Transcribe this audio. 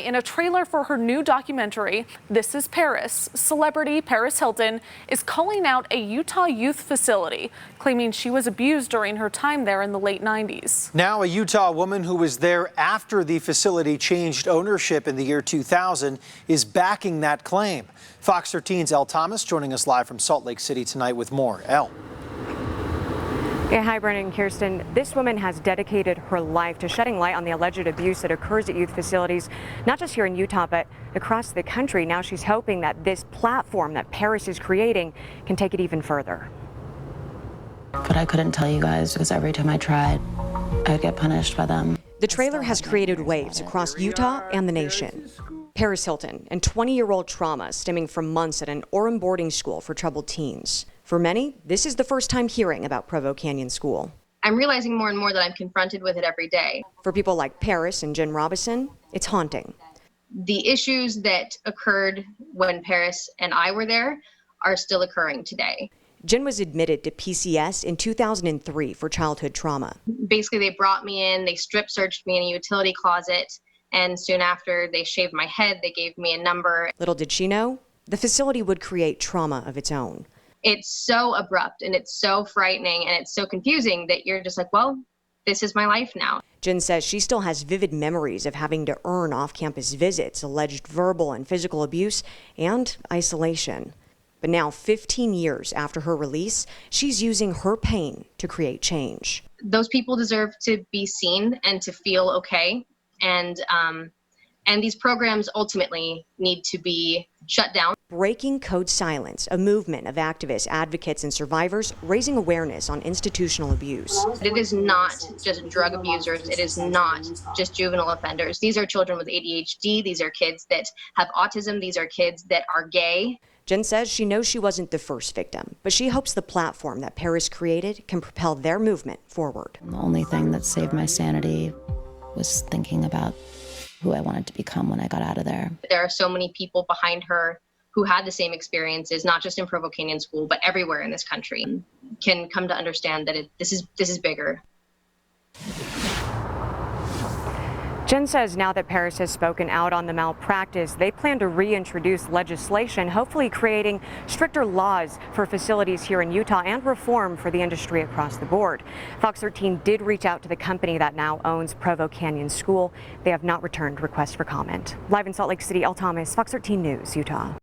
in a trailer for her new documentary, This is Paris, celebrity Paris Hilton is calling out a Utah youth facility, claiming she was abused during her time there in the late 90s. Now a Utah woman who was there after the facility changed ownership in the year 2000 is backing that claim. Fox 13's Elle Thomas joining us live from Salt Lake City tonight with more. Elle. Yeah, hi, Brennan and Kirsten. This woman has dedicated her life to shedding light on the alleged abuse that occurs at youth facilities, not just here in Utah, but across the country. Now she's hoping that this platform that Paris is creating can take it even further. But I couldn't tell you guys because every time I tried, I would get punished by them. The trailer has created waves across Utah and the nation. Paris Hilton and 20-year-old trauma stemming from months at an Orem boarding school for troubled teens. For many, this is the first time hearing about Provo Canyon School. I'm realizing more and more that I'm confronted with it every day. For people like Paris and Jen Robison, it's haunting. The issues that occurred when Paris and I were there are still occurring today. Jen was admitted to PCS in 2003 for childhood trauma. Basically, they brought me in, they strip searched me in a utility closet, and soon after they shaved my head, they gave me a number. Little did she know, the facility would create trauma of its own. It's so abrupt and it's so frightening and it's so confusing that you're just like, well, this is my life now. Jen says she still has vivid memories of having to earn off-campus visits, alleged verbal and physical abuse, and isolation. But now, 15 years after her release, she's using her pain to create change. Those people deserve to be seen and to feel okay. And these programs ultimately need to be shut down. Breaking Code Silence, a movement of activists, advocates, and survivors raising awareness on institutional abuse. It is not just drug abusers. It is not just juvenile offenders. These are children with ADHD. These are kids that have autism. These are kids that are gay. Jen says she knows she wasn't the first victim, but she hopes the platform that Paris created can propel their movement forward. The only thing that saved my sanity was thinking about who I wanted to become when I got out of there. There are so many people behind her who had the same experiences, not just in Provo Canyon School, but everywhere in this country, can come to understand that this is bigger. Jen says now that Paris has spoken out on the malpractice, they plan to reintroduce legislation, hopefully creating stricter laws for facilities here in Utah and reform for the industry across the board. Fox 13 did reach out to the company that now owns Provo Canyon School. They have not returned requests for comment. Live in Salt Lake City, Elle Thomas, Fox 13 News, Utah.